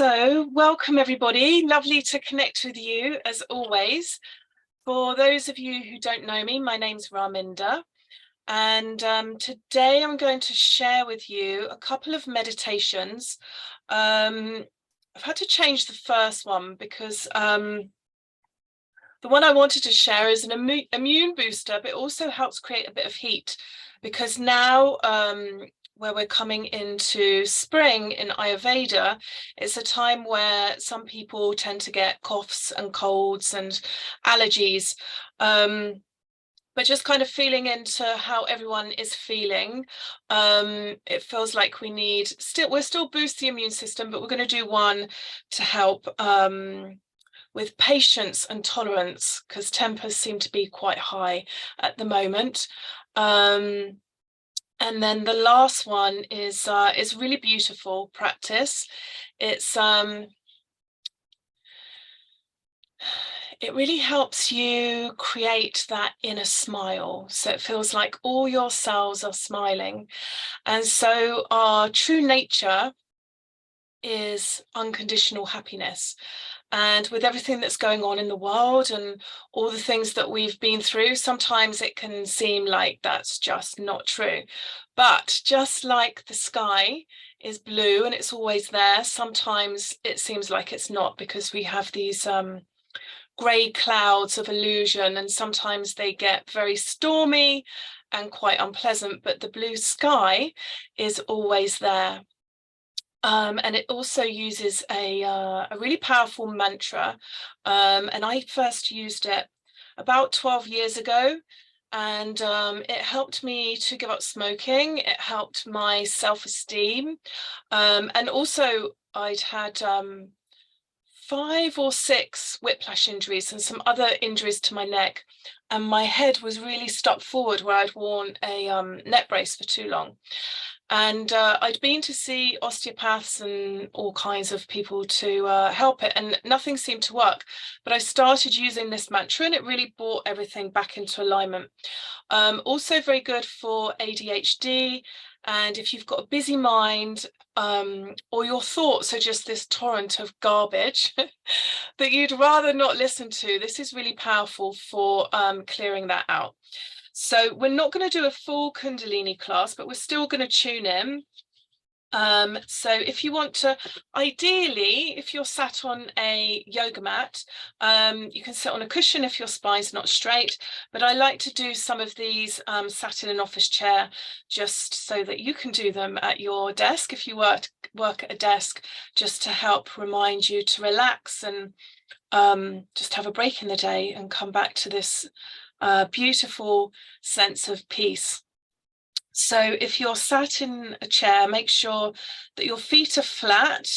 So, welcome everybody. Lovely to connect with you as always. For those of you who don't know me, my name's Ram-Inder, and today I'm going to share with you a couple of meditations. I've had to change the first one because the one I wanted to share is an immune booster, but it also helps create a bit of heat because now where we're coming into spring in Ayurveda, it's a time where some people tend to get coughs and colds and allergies. But just kind of feeling into how everyone is feeling, it feels like we're still boost the immune system, but we're going to do one to help with patience and tolerance, because tempers seem to be quite high at the moment. And then the last one is really beautiful practice. It really helps you create that inner smile. So it feels like all your cells are smiling. And so our true nature is unconditional happiness. And with everything that's going on in the world and all the things that we've been through, sometimes it can seem like that's just not true. But just like the sky is blue and it's always there, sometimes it seems like it's not, because we have these grey clouds of illusion, and sometimes they get very stormy and quite unpleasant, but the blue sky is always there. And it also uses a really powerful mantra, and I first used it about 12 years ago, and it helped me to give up smoking. It helped my self-esteem, and also I'd had 5 or 6 whiplash injuries and some other injuries to my neck, and my head was really stuck forward where I'd worn a neck brace for too long. And I'd been to see osteopaths and all kinds of people to help it, and nothing seemed to work. But I started using this mantra and it really brought everything back into alignment. Also very good for ADHD. And if you've got a busy mind, or your thoughts are just this torrent of garbage that you'd rather not listen to, this is really powerful for clearing that out. So we're not going to do a full Kundalini class, but we're still going to tune in. So if you want to, ideally, if you're sat on a yoga mat, you can sit on a cushion if your spine's not straight. But I like to do some of these sat in an office chair, just so that you can do them at your desk if you work at a desk, just to help remind you to relax and just have a break in the day and come back to this beautiful sense of peace. So if you're sat in a chair, make sure that your feet are flat.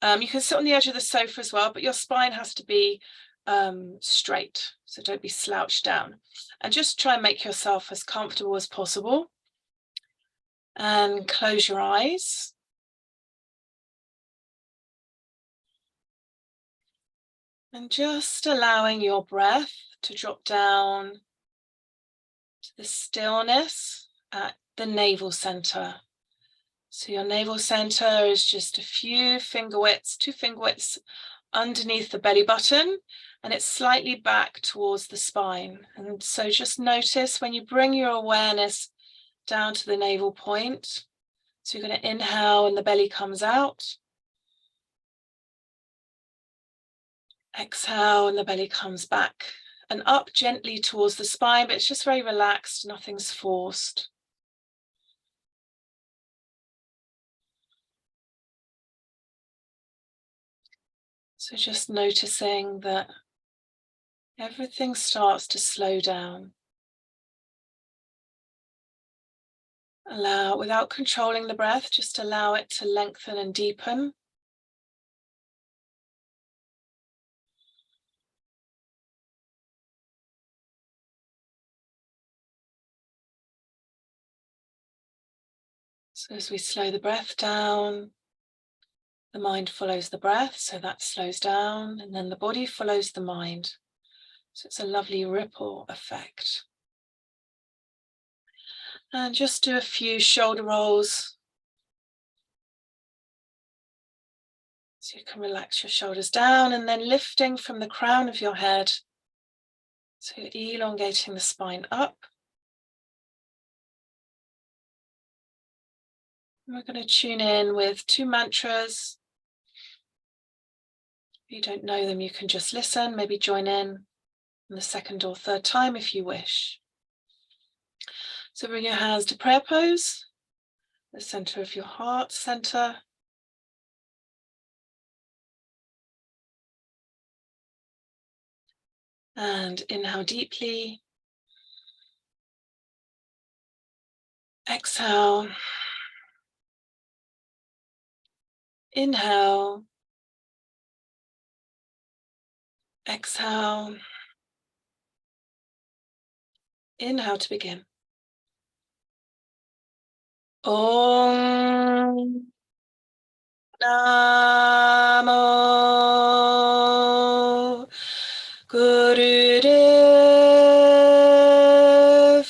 You can sit on the edge of the sofa as well, but your spine has to be straight, so don't be slouched down. And just try and make yourself as comfortable as possible. And close your eyes. And just allowing your breath to drop down to the stillness at the navel center. So your navel center is just a few finger widths, 2 finger widths underneath the belly button, and it's slightly back towards the spine. And so just notice when you bring your awareness down to the navel point. So you're going to inhale and the belly comes out. Exhale and the belly comes back and up gently towards the spine, but it's just very relaxed, nothing's forced. So just noticing that everything starts to slow down. Allow, without controlling the breath, just allow it to lengthen and deepen. So as we slow the breath down, the mind follows the breath, so that slows down, and then the body follows the mind. So it's a lovely ripple effect. And just do a few shoulder rolls. So you can relax your shoulders down and then lifting from the crown of your head. So you're elongating the spine up. And we're going to tune in with 2 mantras. If you don't know them, you can just listen, maybe join in the second or third time if you wish. So bring your hands to prayer pose, the center of your heart center. And inhale deeply. Exhale. Inhale. Exhale. Inhale to begin. Om Namo Gurudev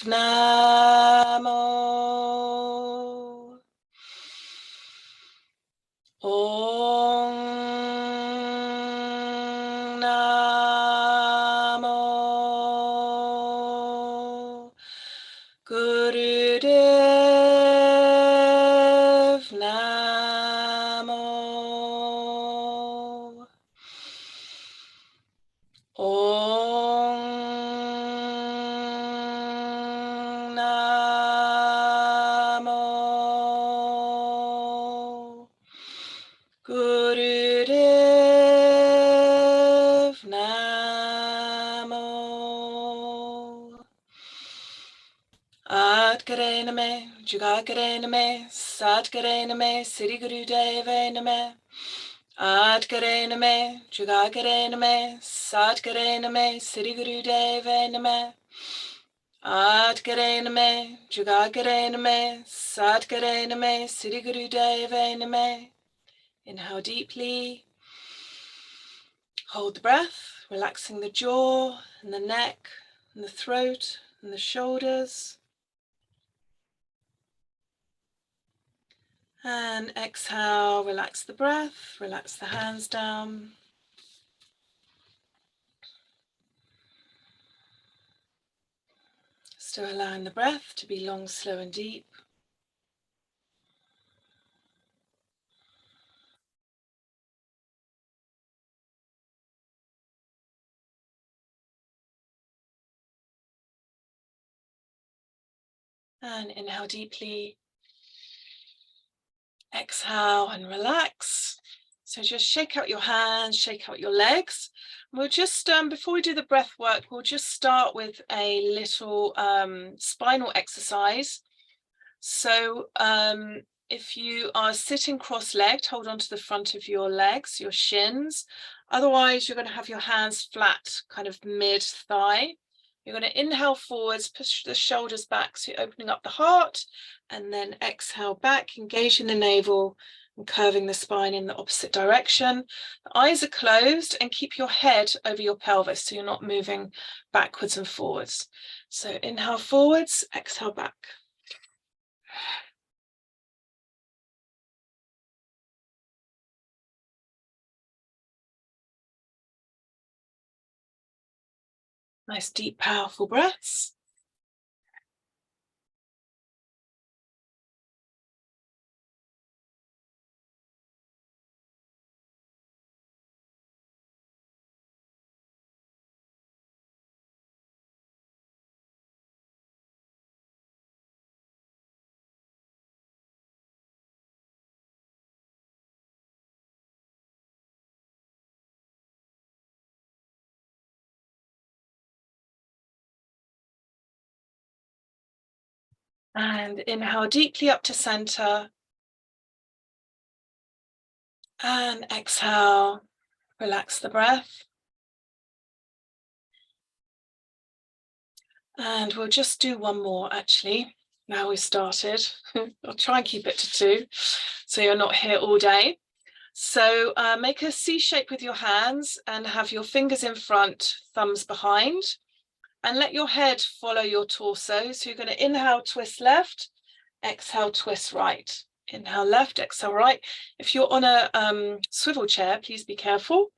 Namo. Om Namo Gurudev Namo. Om Namo Gurudev Namo. Adgare name, Jugagare name, Sadgare name, Sri Gurudeve name. Adgare name, Jugagare name, Sadgare name, Sri Gurudeve name. Adgare name, Jugagare name, Sadgare name, Sri Gurudeve name. Inhale deeply. Hold the breath, relaxing the jaw and the neck and the throat and the shoulders. And exhale, relax the breath, relax the hands down. Still allowing the breath to be long, slow and deep. And inhale deeply. Exhale and relax. So just shake out your hands, shake out your legs. We'll just, before we do the breath work, we'll just start with a little spinal exercise. So if you are sitting cross-legged, hold on to the front of your legs, your shins. Otherwise, you're going to have your hands flat, kind of mid-thigh. You're going to inhale forwards, push the shoulders back, so you're opening up the heart, and then exhale back, engaging the navel and curving the spine in the opposite direction. The eyes are closed, and keep your head over your pelvis, so you're not moving backwards and forwards. So inhale forwards, exhale back. Nice, deep, powerful breaths. And inhale deeply up to center. And exhale, relax the breath. And we'll just do one more actually. Now we've started. I'll try and keep it to 2, so you're not here all day. So make a C shape with your hands and have your fingers in front, thumbs behind, and let your head follow your torso. So you're going to inhale, twist left, exhale, twist right. Inhale left, exhale right. If you're on a swivel chair, please be careful.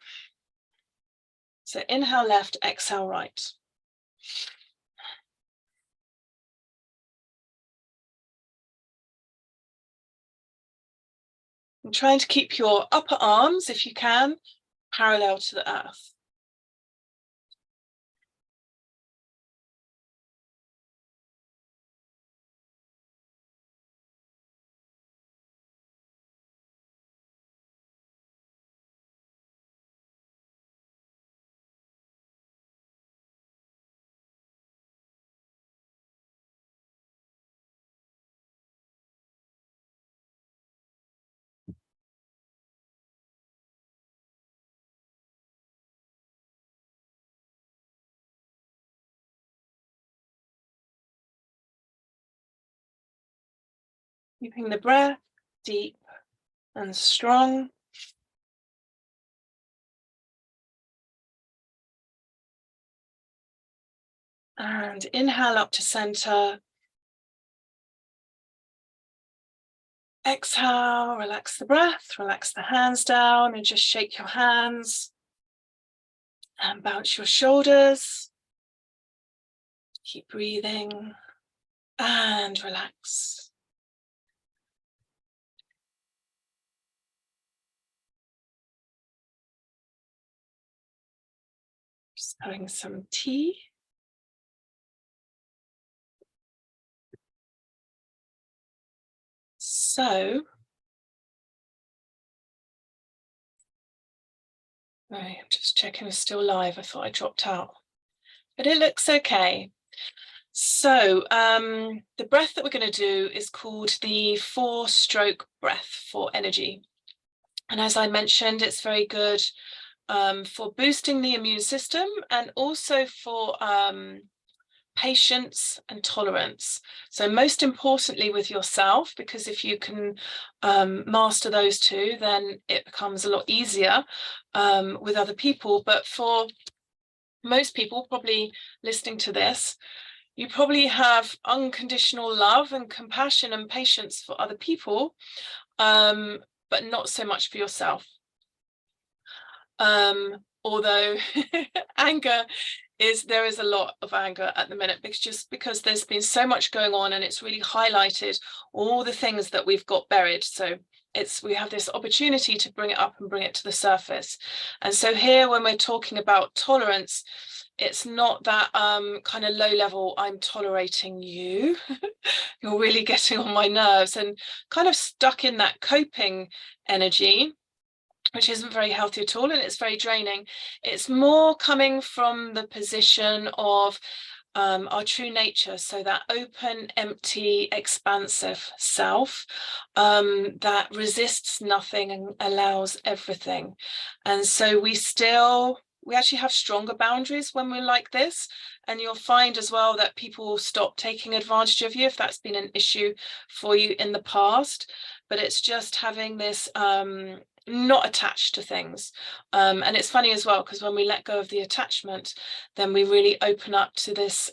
So inhale left, exhale right. And trying to keep your upper arms, if you can, parallel to the earth. Keeping the breath deep and strong. And inhale up to center. Exhale, relax the breath, relax the hands down, and just shake your hands and bounce your shoulders. Keep breathing and relax. Just having some tea. So, I'm just checking it's still live. I thought I dropped out, but it looks okay. So the breath that we're going to do is called the 4-stroke breath for energy. And as I mentioned, it's very good for boosting the immune system and also for patience and tolerance. So most importantly with yourself, because if you can master those two, then it becomes a lot easier with other people. But for most people probably listening to this, you probably have unconditional love and compassion and patience for other people, but not so much for yourself. Although anger there is a lot of anger at the minute, because there's been so much going on, and it's really highlighted all the things that we've got buried. So we have this opportunity to bring it up and bring it to the surface. And so here, when we're talking about tolerance, it's not that kind of low level, I'm tolerating you. You're really getting on my nerves, and kind of stuck in that coping energy, which isn't very healthy at all, and it's very draining. It's more coming from the position of our true nature, so that open, empty, expansive self that resists nothing and allows everything. And so we actually have stronger boundaries when we're like this, and you'll find as well that people will stop taking advantage of you if that's been an issue for you in the past. But it's just having this not attached to things. And it's funny as well, because when we let go of the attachment, then we really open up to this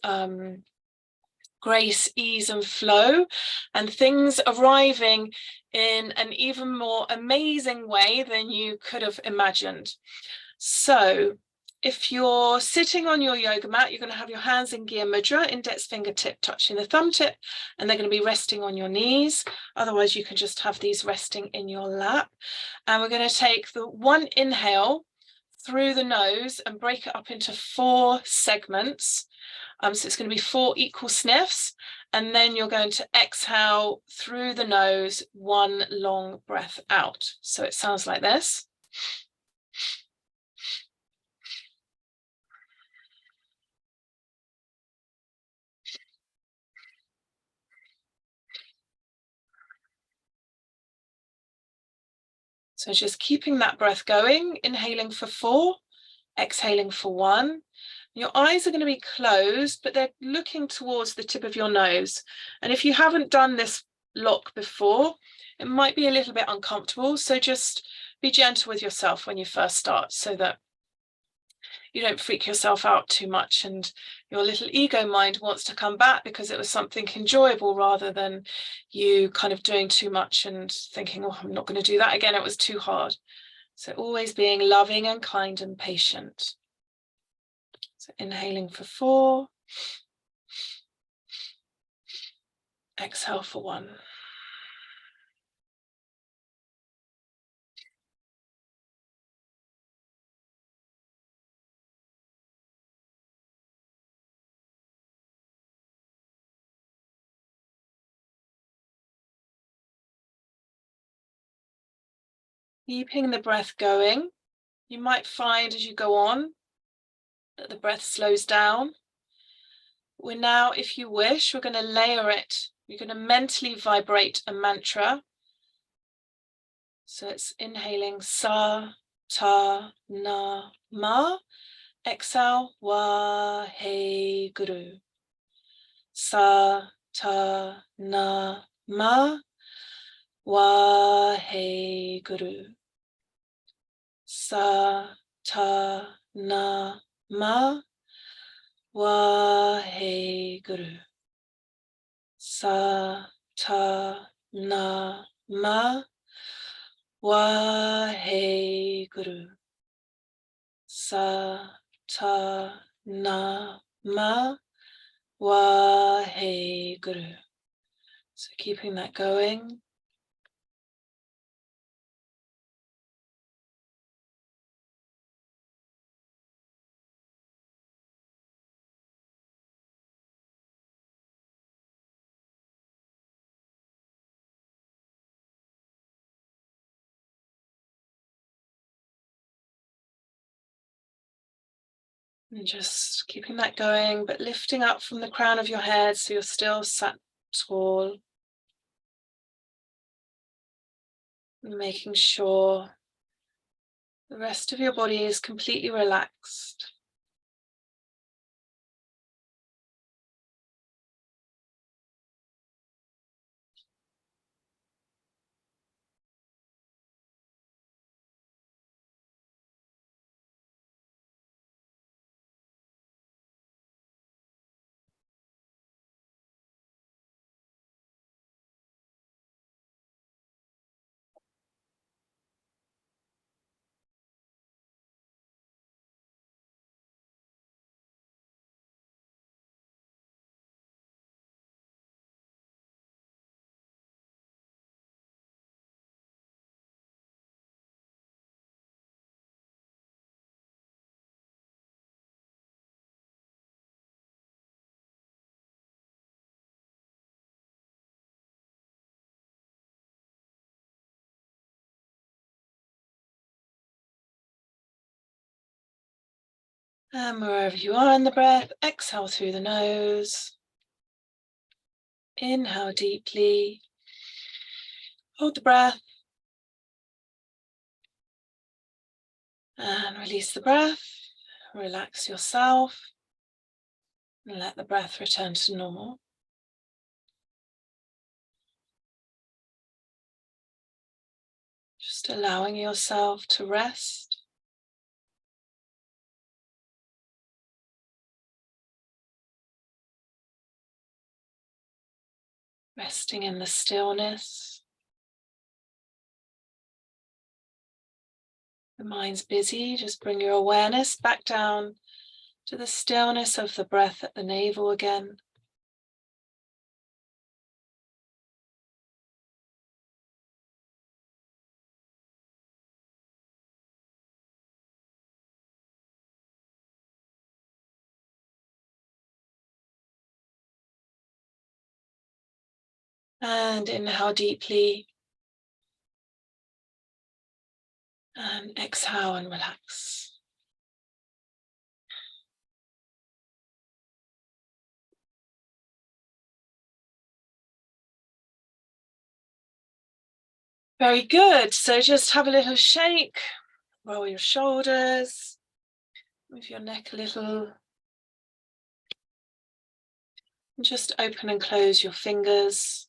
grace, ease and flow, and things arriving in an even more amazing way than you could have imagined. So if you're sitting on your yoga mat, you're going to have your hands in Gya Mudra, index fingertip touching the thumb tip, and they're going to be resting on your knees. Otherwise, you can just have these resting in your lap. And we're going to take the one inhale through the nose and break it up into 4 segments. So it's going to be 4 equal sniffs. And then you're going to exhale through the nose, 1 long breath out. So it sounds like this. So just keeping that breath going, inhaling for 4, exhaling for 1. Your eyes are going to be closed, but they're looking towards the tip of your nose. And if you haven't done this lock before, it might be a little bit uncomfortable. So just be gentle with yourself when you first start, so that you don't freak yourself out too much, and your little ego mind wants to come back because it was something enjoyable, rather than you kind of doing too much and thinking, oh, I'm not going to do that again, it was too hard. So always being loving and kind and patient. So inhaling for 4. Exhale for 1. Keeping the breath going. You might find as you go on that the breath slows down. We're now, if you wish, we're going to layer it. You're going to mentally vibrate a mantra. So it's inhaling sa, ta, na, ma. Exhale, wa, he, guru. Sa, ta, na, ma. Wa, he, guru. Sa, ta, na, ma. Wa, he, guru. Sa, ta, na, ma. Wa, he, guru. Sa, ta, na, ma. Wa, he, guru. So keeping that going. And just keeping that going, but lifting up from the crown of your head so you're still sat tall. And making sure the rest of your body is completely relaxed. And wherever you are in the breath, exhale through the nose. Inhale deeply. Hold the breath. And release the breath. Relax yourself. And let the breath return to normal. Just allowing yourself to rest. Resting in the stillness. The mind's busy, just bring your awareness back down to the stillness of the breath at the navel again. And inhale deeply. And exhale and relax. Very good. So just have a little shake, roll your shoulders, move your neck a little. And just open and close your fingers.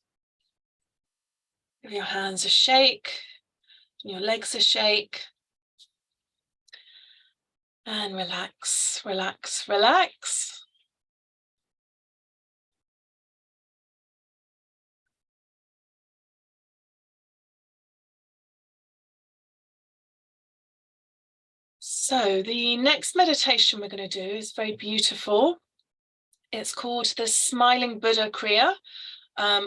Give your hands a shake, and your legs a shake. And relax, relax, relax. So the next meditation we're going to do is very beautiful. It's called the Smiling Buddha Kriya.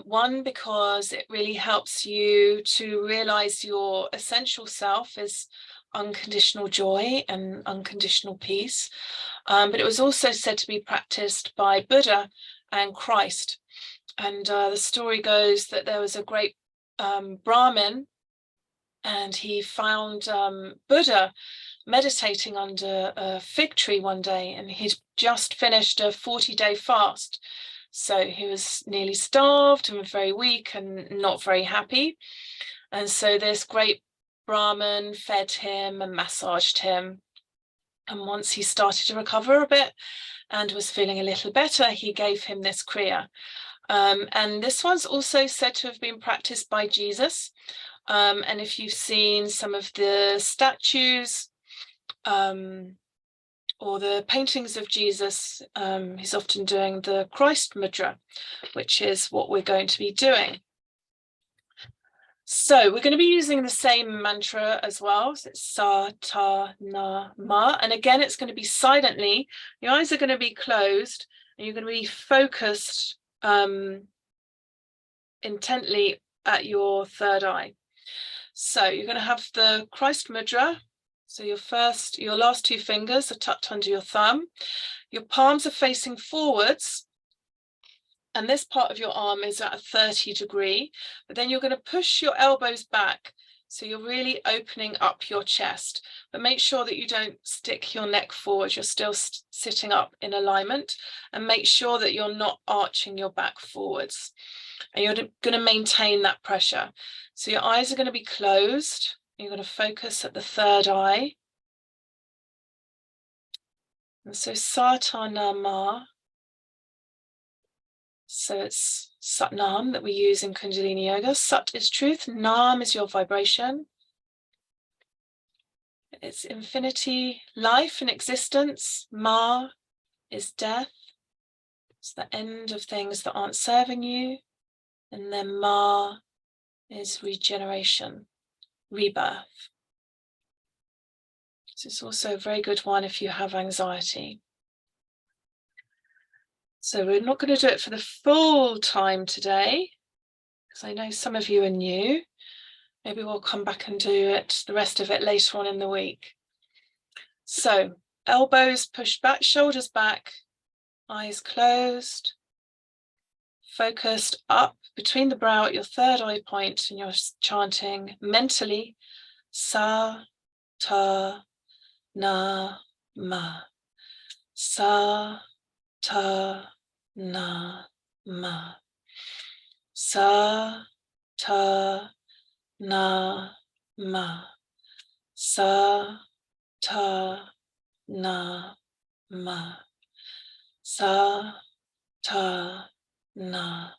One, because it really helps you to realize your essential self is unconditional joy and unconditional peace. But it was also said to be practiced by Buddha and Christ. And the story goes that there was a great Brahmin, and he found Buddha meditating under a fig tree one day, and he'd just finished a 40-day fast. So he was nearly starved and very weak and not very happy. And so this great Brahmin fed him and massaged him. And once he started to recover a bit and was feeling a little better, he gave him this Kriya. And this one's also said to have been practiced by Jesus. And if you've seen some of the statues or the paintings of Jesus, he's often doing the Christ mudra, which is what we're going to be doing. So we're going to be using the same mantra as well. So it's sa, ta, na, ma. And again, it's going to be silently. Your eyes are going to be closed and you're going to be focused intently at your third eye. So you're going to have the Christ mudra. So your last two fingers are tucked under your thumb. Your palms are facing forwards. And this part of your arm is at a 30-degree, but then you're going to push your elbows back. So you're really opening up your chest, but make sure that you don't stick your neck forward. You're still sitting up in alignment, and make sure that you're not arching your back forwards. And you're going to maintain that pressure. So your eyes are going to be closed. You're going to focus at the third eye. And so Satanama. So it's Satnam that we use in Kundalini Yoga. Sat is truth, Nam is your vibration. It's infinity, life and existence. Ma is death. It's the end of things that aren't serving you. And then Ma is regeneration, rebirth. So it's also a very good one if you have anxiety. So we're not going to do it for the full time today, because I know some of you are new. Maybe we'll come back and do it, the rest of it, later on in the week. So elbows pushed back, shoulders back, eyes closed, focused up between the brow at your third eye point, and you're chanting mentally Sa, Ta, Na, Ma. Sa, Ta, Na, Ma. Sa, Ta, Na, Ma. Sa, Ta, Na, Ma. Sa, Ta, Na,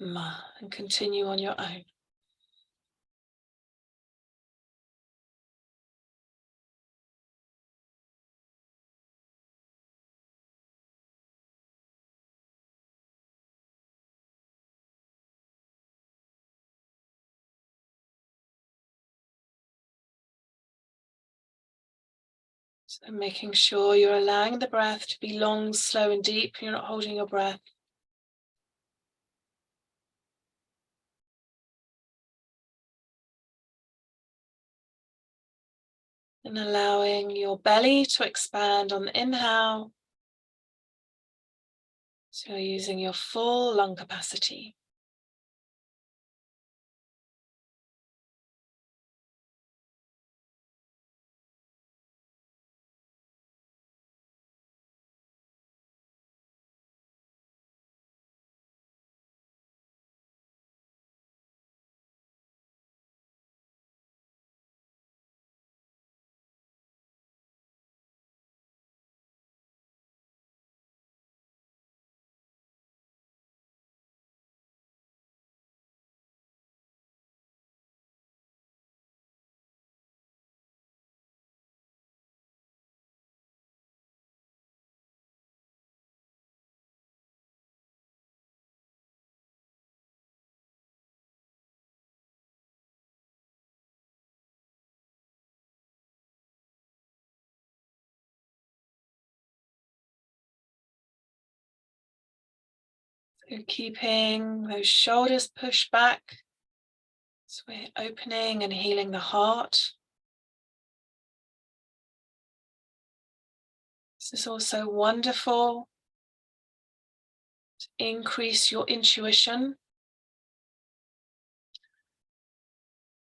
Ma. And continue on your own. So making sure you're allowing the breath to be long, slow and deep. You're not holding your breath. And allowing your belly to expand on the inhale. So you're using your full lung capacity. So keeping those shoulders pushed back. So we're opening and healing the heart. This is also wonderful to increase your intuition.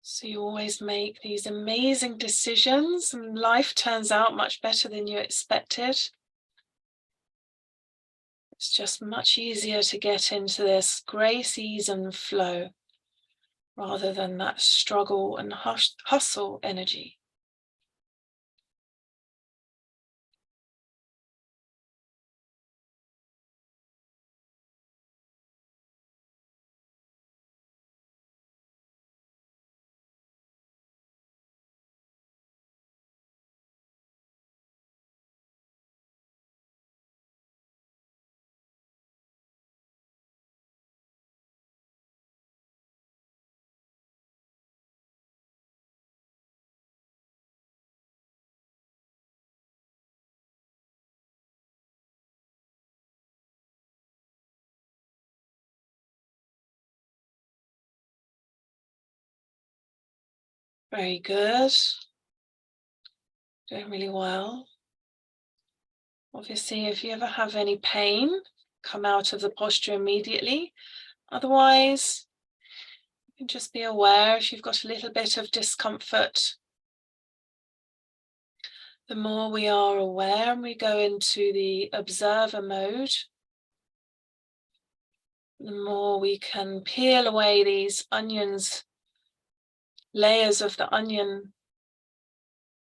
So you always make these amazing decisions and life turns out much better than you expected. It's just much easier to get into this grace, ease and flow rather than that struggle and hustle energy. Very good. Doing really well. Obviously, if you ever have any pain, come out of the posture immediately. Otherwise, you can just be aware if you've got a little bit of discomfort. The more we are aware and we go into the observer mode, the more we can peel away these layers of the onion,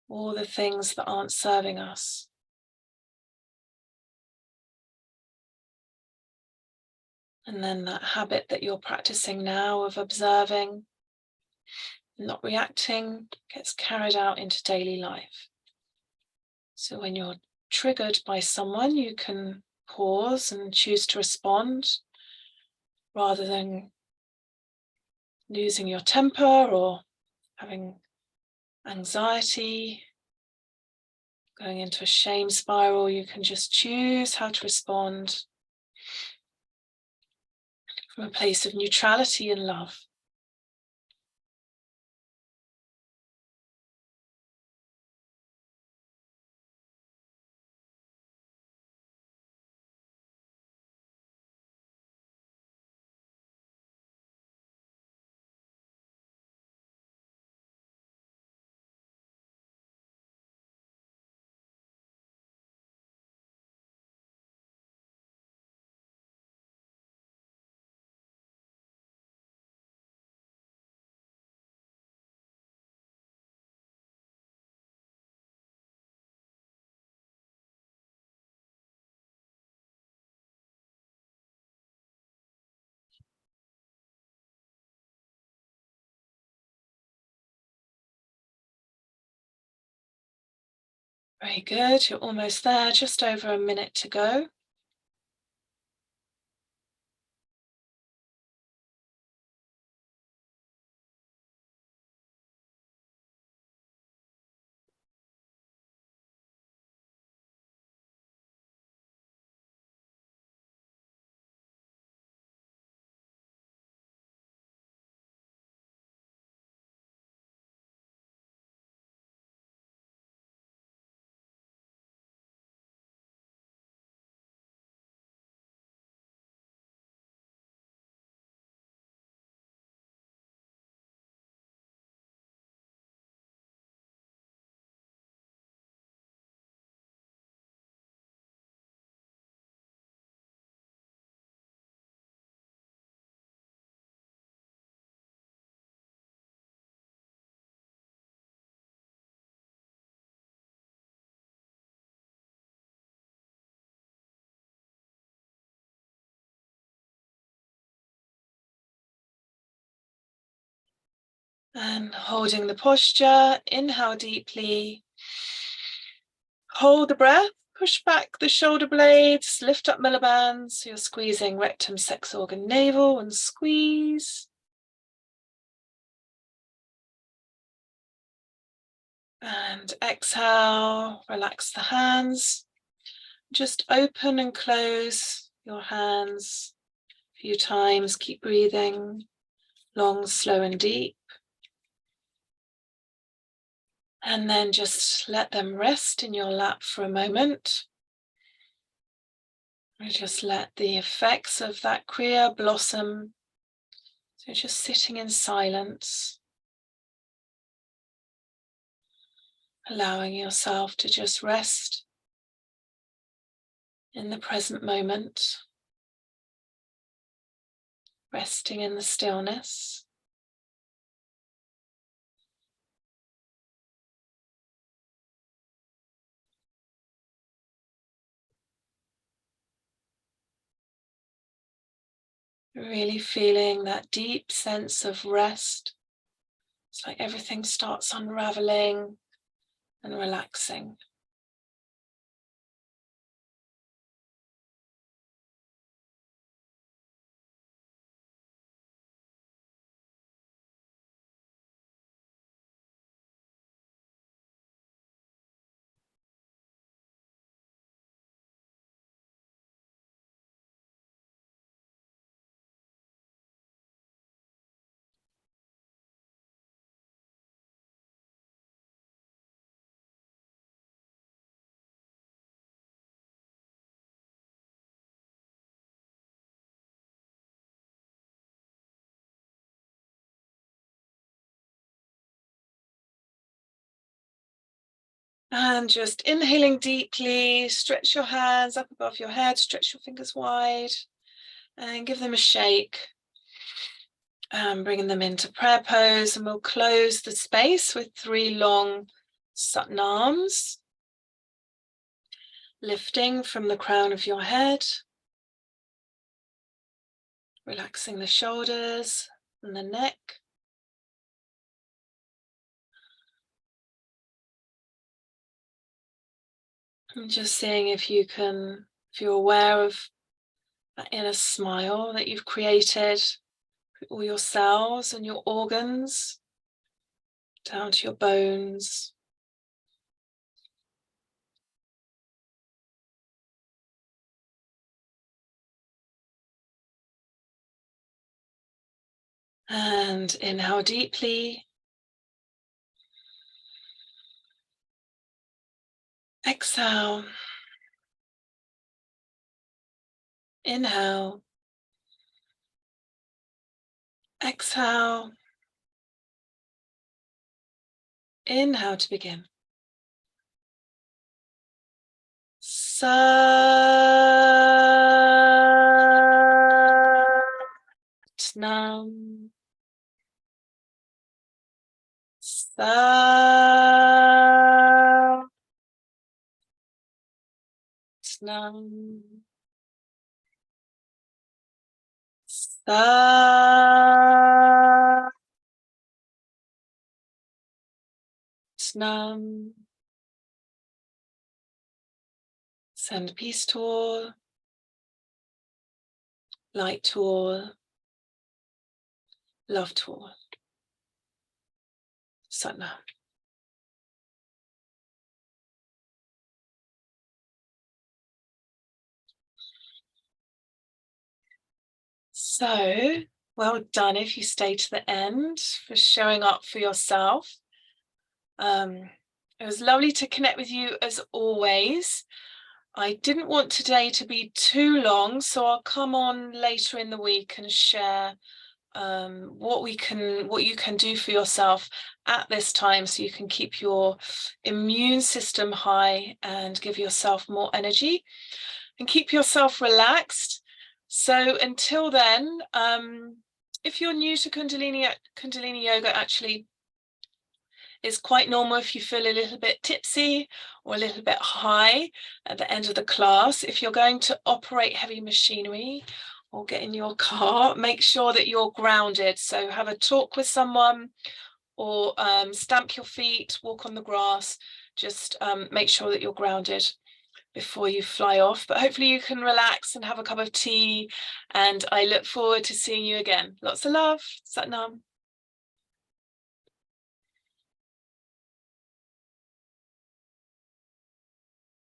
all the things that aren't serving us. And then that habit that you're practicing now of observing, not reacting, gets carried out into daily life. So when you're triggered by someone, you can pause and choose to respond rather than losing your temper or having anxiety, going into a shame spiral. You can just choose how to respond from a place of neutrality and love. Very good, you're almost there, just over a minute to go. And holding the posture, inhale deeply, hold the breath, push back the shoulder blades, lift up millibands, so you're squeezing rectum, sex organ, navel, and squeeze. And exhale, relax the hands. Just open and close your hands few times, keep breathing, long, slow and deep. And then just let them rest in your lap for a moment. And just let the effects of that Kriya blossom. So just sitting in silence. Allowing yourself to just rest in the present moment. Resting in the stillness. Really feeling that deep sense of rest. It's like everything starts unraveling and relaxing. And just inhaling deeply, stretch your hands up above your head, stretch your fingers wide, and give them a shake. And bringing them into prayer pose, and we'll close the space with 3 long satnams. Lifting from the crown of your head, relaxing the shoulders and the neck. And just seeing if you're aware of that inner smile that you've created, all your cells and your organs, down to your bones. And inhale deeply. Exhale. Inhale. Exhale. Inhale to begin. Satnam. Satnam. Satnam. Send peace to all, light to all, love to all. Satnam. So, well done if you stay to the end, for showing up for yourself. It was lovely to connect with you as always. I didn't want today to be too long, so I'll come on later in the week and share what you can do for yourself at this time, so you can keep your immune system high and give yourself more energy and keep yourself relaxed. So until then, if you're new to Kundalini yoga, actually it's quite normal if you feel a little bit tipsy or a little bit high at the end of the class. If you're going to operate heavy machinery or get in your car, make sure that you're grounded. So have a talk with someone, or stamp your feet, walk on the grass. Just make sure that you're grounded before you fly off. But hopefully you can relax and have a cup of tea, and I look forward to seeing you again. Lots of love. Satnam.